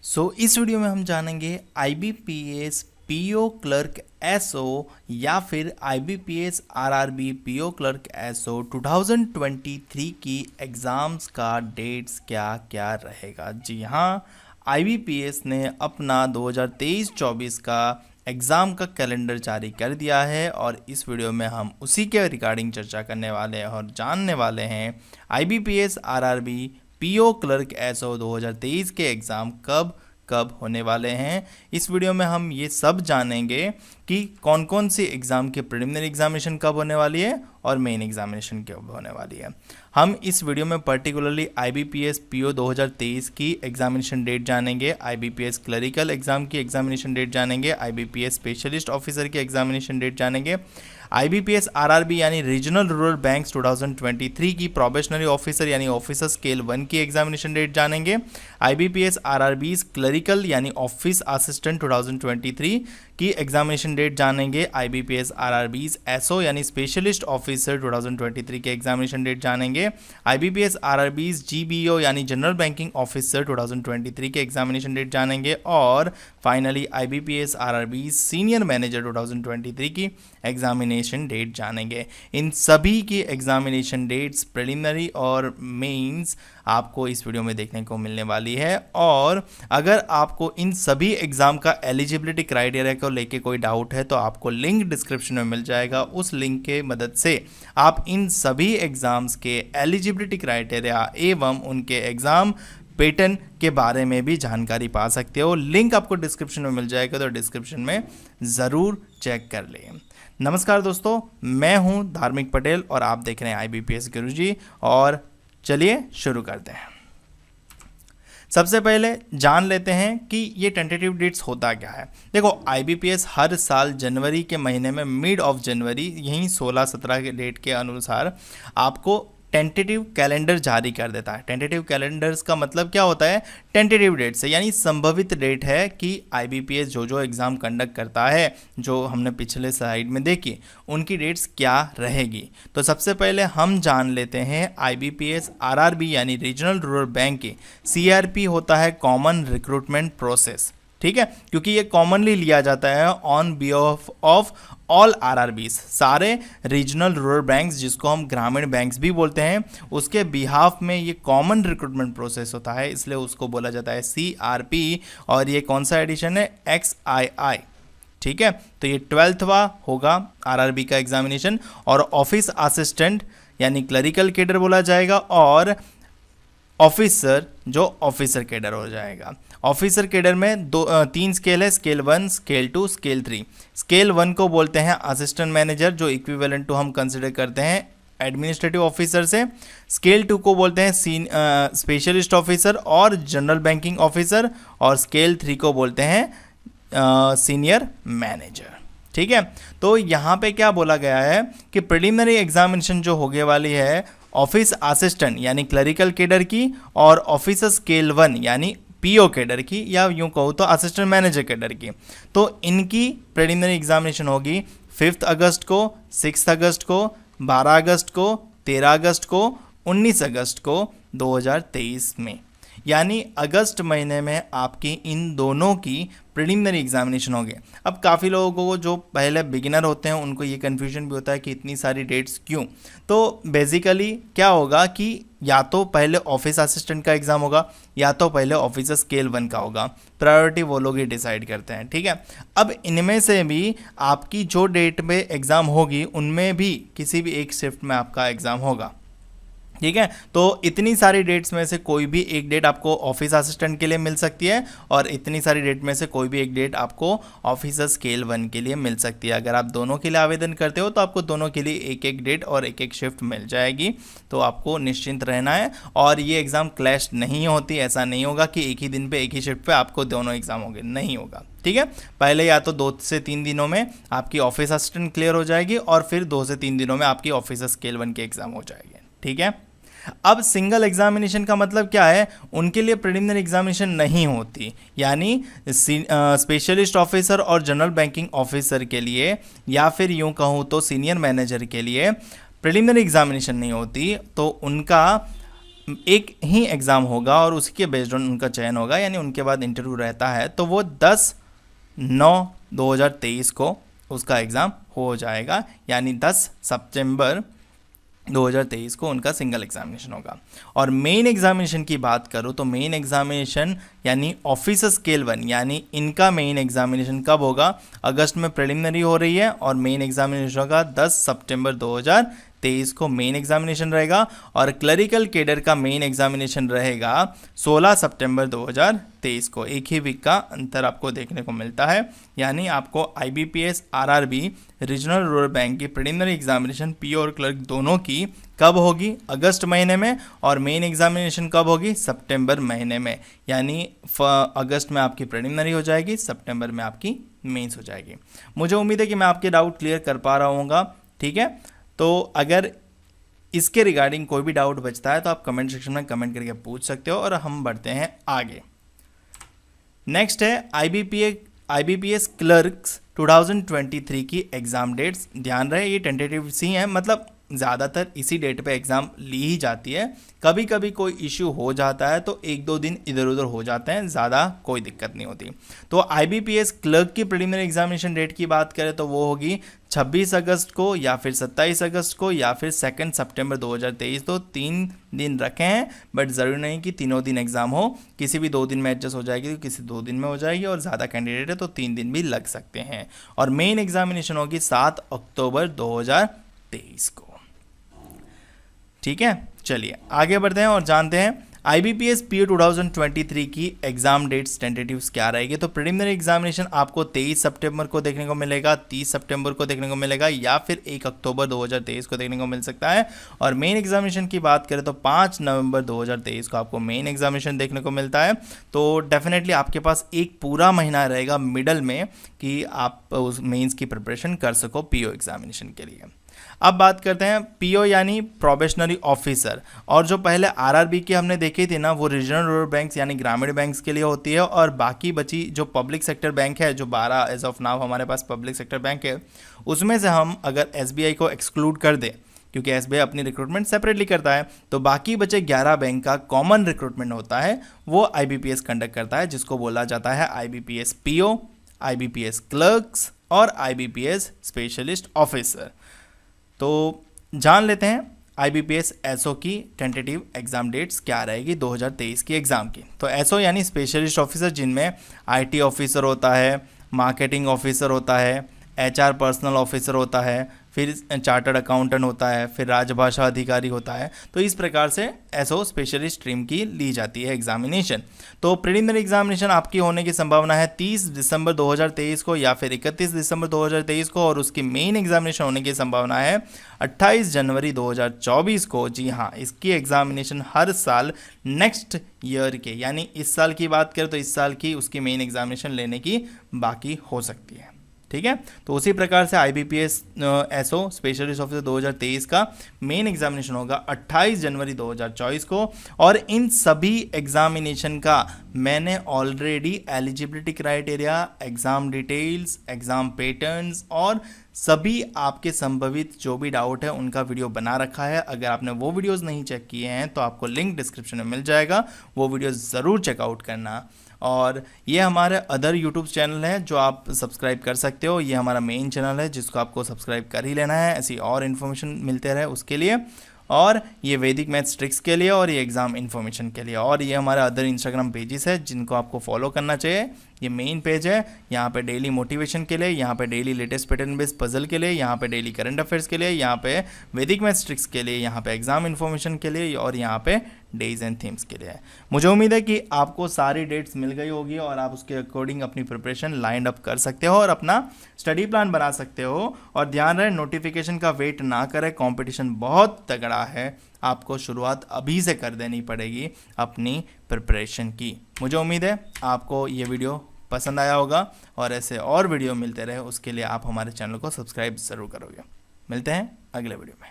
इस वीडियो में हम जानेंगे IBPS पीओ क्लर्क एसओ या फिर IBPS RRB PO clerk SO 2023 की एग्ज़ाम्स का डेट्स क्या क्या रहेगा। जी हाँ, IBPS ने अपना 2023-24 का एग्ज़ाम का कैलेंडर जारी कर दिया है और इस वीडियो में हम उसी के रिगार्डिंग चर्चा करने वाले हैं और जानने वाले हैं IBPS RRB PO clerk SO 2023 के एग्ज़ाम कब कब होने वाले हैं। इस वीडियो में हम ये सब जानेंगे कि कौन कौन सी एग्ज़ाम की प्रिलिमिनरी एग्जामिनेशन कब होने वाली है और मेन एग्जामिनेशन कब होने वाली है। हम इस वीडियो में पर्टिकुलरली IBPS पीओ 2023 की एग्जामिनेशन डेट जानेंगे, IBPS क्लरिकल एग्ज़ाम की एग्जामिनेशन डेट जानेंगे, IBPS स्पेशलिस्ट ऑफिसर की एग्जामिनेशन डेट जानेंगे, IBPS RRB यानी रीजनल रूरल बैंक्स 2023 की प्रोबेशनरी ऑफिसर यानी ऑफिसर स्केल 1 की एग्जामिनेशन डेट जानेंगे, IBPS RRB क्लरिकल यानी ऑफिस असिस्टेंट 2023 की एग्जामिनेशन डेट जानेंगे, IBPS RRB एसओ यानी स्पेशलिस्ट ऑफिसर 2023 के एग्जामिनेशन डेट जानेंगे, IBPS RRB GBO यानी जनरल बैंकिंग ऑफिसर 2023 के एग्जामिनेशन डेट जानेंगे और finally IBPS RRB senior manager 2023 की एग्जामिनेशन डेट जानेंगे। इन सभी की एग्जामिनेशन डेट्स प्रिलिमिनरी और मेंस आपको इस वीडियो में देखने को मिलने वाली है। और अगर आपको इन सभी एग्ज़ाम का एलिजिबिलिटी क्राइटेरिया को लेके कोई डाउट है तो आपको लिंक डिस्क्रिप्शन में मिल जाएगा। उस लिंक के मदद से आप इन सभी एग्ज़ाम्स के एलिजिबिलिटी क्राइटेरिया एवं उनके एग्ज़ाम पैटर्न के बारे में भी जानकारी पा सकते हो। लिंक आपको डिस्क्रिप्शन में मिल जाएगा, तो डिस्क्रिप्शन में ज़रूर चेक कर लें। नमस्कार दोस्तों, मैं हूं धार्मिक पटेल और आप देख रहे हैं IBPS गुरुजी। और चलिए शुरू करते हैं। सबसे पहले जान लेते हैं कि ये टेंटेटिव डेट्स होता क्या है। देखो, IBPS हर साल जनवरी के महीने में मिड ऑफ जनवरी यहीं 16-17 के डेट के अनुसार आपको टेंटेटिव कैलेंडर जारी कर देता है। टेंटेटिव कैलेंडर्स का मतलब क्या होता है? टेंटेटिव डेट से यानी संभावित डेट है कि IBPS जो एग्ज़ाम कंडक्ट करता है, जो हमने पिछले स्लाइड में देखी, उनकी डेट्स क्या रहेगी। तो सबसे पहले हम जान लेते हैं IBPS RRB यानी रीजनल रूरल बैंक की CRP होता है कॉमन रिक्रूटमेंट प्रोसेस। ठीक है, क्योंकि ये कॉमनली लिया जाता है on behalf of all RRBs, सारे रीजनल रूरल बैंक्स जिसको हम ग्रामीण बैंक्स भी बोलते हैं, उसके बिहाफ में ये कॉमन रिक्रूटमेंट प्रोसेस होता है, इसलिए उसको बोला जाता है CRP। और ये कौन सा एडिशन है? XII। ठीक है, तो ये 12वां होगा RRB का एग्जामिनेशन। और ऑफिस असिस्टेंट यानी क्लरिकल कैडर बोला जाएगा और ऑफिसर जो ऑफिसर कैडर हो जाएगा। ऑफिसर कैडर में तीन स्केल है, स्केल 1, स्केल 2, स्केल 3। स्केल 1 को बोलते हैं असिस्टेंट मैनेजर, जो इक्विवेलेंट टू हम कंसिडर करते हैं एडमिनिस्ट्रेटिव ऑफिसर से। स्केल 2 को बोलते हैं स्पेशलिस्ट ऑफिसर और जनरल बैंकिंग ऑफिसर। और स्केल 3 को बोलते हैं सीनियर मैनेजर। ठीक है, तो यहाँ पे क्या बोला गया है कि प्रिलिमिनरी एग्जामिनेशन जो होने वाली है ऑफिस असिस्टेंट यानी क्लरिकल कैडर की और ऑफिसर स्केल 1 यानी पीओ कैडर की, या यूँ कहूँ तो असिस्टेंट मैनेजर कैडर की, तो इनकी प्रिलिमिनरी एग्जामिनेशन होगी 5 अगस्त को, 6 अगस्त को, 12 अगस्त को, 13 अगस्त को, 19 अगस्त को 2023 में। यानी अगस्त महीने में आपकी इन दोनों की प्रिलिमिनरी एग्जामिनेशन होगी। अब काफ़ी लोगों को जो पहले बिगिनर होते हैं उनको ये कन्फ्यूजन भी होता है कि इतनी सारी डेट्स क्यों। तो बेसिकली क्या होगा कि या तो पहले ऑफिस असिस्टेंट का एग्ज़ाम होगा या तो पहले ऑफिसर स्केल 1 का होगा। प्रायोरिटी वो लोग ही डिसाइड करते हैं। ठीक है, अब इनमें से भी आपकी जो डेट में एग्ज़ाम होगी उनमें भी किसी भी एक शिफ्ट में आपका एग्ज़ाम होगा। ठीक है, तो इतनी सारी डेट्स में से कोई भी एक डेट आपको ऑफिस असिस्टेंट के लिए मिल सकती है और इतनी सारी डेट में से कोई भी एक डेट आपको ऑफिसर स्केल 1 के लिए मिल सकती है। अगर आप दोनों के लिए आवेदन करते हो तो आपको दोनों के लिए एक एक डेट और एक एक शिफ्ट मिल जाएगी, तो आपको निश्चिंत रहना है। और ये एग्ज़ाम क्लैश नहीं होती, ऐसा नहीं होगा कि एक ही दिन पे एक ही शिफ्ट पे आपको दोनों एग्ज़ाम होंगे, नहीं होगा। ठीक है, पहले या तो 2 से 3 दिनों में आपकी ऑफिस असिस्टेंट क्लियर हो जाएगी और फिर 2 से 3 दिनों में आपकी ऑफिसर स्केल 1 के एग्ज़ाम हो जाएंगे। ठीक है, अब सिंगल एग्जामिनेशन का मतलब क्या है? उनके लिए प्रिलिमिनरी एग्जामिनेशन नहीं होती, यानी स्पेशलिस्ट ऑफिसर और जनरल बैंकिंग ऑफिसर के लिए या फिर यूं कहूँ तो सीनियर मैनेजर के लिए प्रिलिमिनरी एग्जामिनेशन नहीं होती। तो उनका एक ही एग्ज़ाम होगा और उसी के बेस्ड ऑन उनका चयन होगा, यानी उनके बाद इंटरव्यू रहता है, तो वो 10/9/2023 को उसका एग्ज़ाम हो जाएगा, यानी 10 सितंबर 2023 को उनका सिंगल एग्जामिनेशन होगा। और मेन एग्जामिनेशन की बात करूँ तो मेन एग्जामिनेशन यानी ऑफिसर स्केल 1, यानी इनका मेन एग्जामिनेशन कब होगा? अगस्त में प्रिलिमिनरी हो रही है और मेन एग्जामिनेशन होगा 10 सितंबर 2023 को मेन एग्जामिनेशन रहेगा। और क्लरिकल कैडर का मेन एग्जामिनेशन रहेगा 16 सितंबर 2023 को। एक ही वीक का अंतर आपको देखने को मिलता है, यानी आपको IBPS RRB regional rural bank की प्रिलिमिनरी एग्जामिनेशन पीओ और क्लर्क दोनों की कब होगी? अगस्त महीने में। और मेन एग्जामिनेशन कब होगी? सितंबर महीने में। यानी अगस्त में आपकी प्रिलिमिनरी हो जाएगी, सितंबर में आपकी मेंस हो जाएगी। मुझे उम्मीद है कि मैं आपके डाउट क्लियर कर पा रहा हूँगा, ठीक है। तो अगर इसके रिगार्डिंग कोई भी डाउट बचता है तो आप कमेंट सेक्शन में कमेंट करके पूछ सकते हो और हम बढ़ते हैं आगे। नेक्स्ट है IBPS क्लर्क्स 2023 की एग्ज़ाम डेट्स। ध्यान रहे ये टेंटेटिव सी हैं, मतलब ज़्यादातर इसी डेट पे एग्ज़ाम ली ही जाती है। कभी कभी कोई इश्यू हो जाता है तो 1-2 दिन इधर उधर हो जाते हैं, ज़्यादा कोई दिक्कत नहीं होती। तो IBPS क्लर्क की प्रीलिमिनरी एग्जामिनेशन डेट की बात करें तो वो होगी 26 अगस्त को या फिर 27 अगस्त को या फिर 2 सितंबर 2023। तो 3 दिन रखे हैं, बट ज़रूरी नहीं कि तीनों दिन एग्ज़ाम हो, किसी भी 2 दिन में एडजस्ट हो जाएगी तो किसी 2 दिन में हो जाएगी, और ज़्यादा कैंडिडेट है तो 3 दिन भी लग सकते हैं। और मेन एग्जामिनेशन होगी 7 अक्टूबर 2023 को, ठीक है। चलिए आगे बढ़ते हैं और जानते हैं IBPS PO 2023 की एग्जाम डेट्स टेंटेटिव्स क्या रहेगी। तो प्रीलिमिनरी एग्जामिनेशन आपको 23 सितंबर को देखने को मिलेगा, 30 सितंबर को देखने को मिलेगा, या फिर 1 अक्टूबर 2023 को देखने को मिल सकता है। और मेन एग्जामिनेशन की बात करें तो 5 नवंबर 2023 को आपको मेन एग्जामिनेशन देखने को मिलता है। तो डेफिनेटली आपके पास एक पूरा महीना रहेगा मिडल में कि आप उस मेंस की प्रिपरेशन कर सको PO एग्जामिनेशन के लिए। अब बात करते हैं PO यानी प्रोबेशनरी ऑफिसर, और जो पहले RRB की हमने देखी थी ना, वो रीजनल रूरल बैंक्स यानी ग्रामीण बैंक्स के लिए होती है। और बाकी बची जो पब्लिक सेक्टर बैंक है, जो 12 एज ऑफ नाउ हमारे पास पब्लिक सेक्टर बैंक है, उसमें से हम अगर SBI को एक्सक्लूड कर दें, क्योंकि SBI अपनी रिक्रूटमेंट सेपरेटली करता है, तो बाकी बचे 11 बैंक का कॉमन रिक्रूटमेंट होता है, वो IBPS कंडक्ट करता है, जिसको बोला जाता है IBPS PO, IBPS क्लर्क्स और IBPS स्पेशलिस्ट ऑफिसर। तो जान लेते हैं IBPS SO की टेंटेटिव एग्जाम डेट्स क्या रहेगी 2023 की एग्ज़ाम की। तो SO यानी स्पेशलिस्ट ऑफिसर, जिनमें IT ऑफिसर होता है, मार्केटिंग ऑफिसर होता है, HR पर्सनल ऑफिसर होता है, फिर चार्टर्ड अकाउंटेंट होता है, फिर राजभाषा अधिकारी होता है। तो इस प्रकार से SO स्पेशलिस्ट स्ट्रीम की ली जाती है एग्जामिनेशन। तो प्रीलिमिनरी एग्जामिनेशन आपकी होने की संभावना है 30 दिसंबर 2023 को या फिर 31 दिसंबर 2023 को, और उसकी मेन एग्जामिनेशन होने की संभावना है 28 जनवरी 2024 को। जी हाँ, इसकी एग्जामिनेशन हर साल नेक्स्ट ईयर के, यानी इस साल की बात करें तो इस साल की उसकी मेन एग्जामिनेशन लेने की बाकी हो सकती है, ठीक है। तो उसी प्रकार से IBPS SO स्पेशलिस्ट ऑफिसर 2023 का मेन एग्जामिनेशन होगा 28 जनवरी 2024 को। और इन सभी एग्जामिनेशन का मैंने already eligibility criteria, exam details, exam patterns और सभी आपके संभावित जो भी डाउट है उनका वीडियो बना रखा है। अगर आपने वो वीडियोस नहीं चेक किए हैं तो आपको लिंक डिस्क्रिप्शन में मिल जाएगा, वो वीडियो ज़रूर चेकआउट करना। और ये हमारे अदर यूट्यूब चैनल है जो आप सब्सक्राइब कर सकते हो, ये हमारा मेन चैनल है जिसको आपको सब्सक्राइब कर ही लेना है, ऐसी और इन्फॉर्मेशन मिलते रहे उसके लिए। और ये वैदिक मैथ्स ट्रिक्स के लिए और ये एग्ज़ाम इन्फॉर्मेशन के लिए। और ये हमारे अदर इंस्टाग्राम पेजेस है जिनको आपको फॉलो करना चाहिए। ये मेन पेज है, यहाँ पे डेली मोटिवेशन के लिए, यहाँ पे daily latest pattern based puzzle के लिए, यहाँ पे डेली करंट अफेयर्स के लिए, यहाँ पे वैदिक मैथ्स ट्रिक्स के लिए, यहाँ पे एग्ज़ाम इन्फॉर्मेशन के लिए और यहाँ पे डेज एंड थीम्स के लिए। मुझे उम्मीद है कि आपको सारी डेट्स मिल गई होगी और आप उसके अकॉर्डिंग अपनी प्रिपरेशन लाइन अप कर सकते हो और अपना स्टडी प्लान बना सकते हो। और ध्यान रहे, नोटिफिकेशन का वेट ना करें, कंपटीशन बहुत तगड़ा है, आपको शुरुआत अभी से कर देनी पड़ेगी अपनी प्रिपरेशन की। मुझे उम्मीद है आपको ये वीडियो पसंद आया होगा और ऐसे और वीडियो मिलते रहे उसके लिए आप हमारे चैनल को सब्सक्राइब ज़रूर करोगे। मिलते हैं अगले वीडियो में।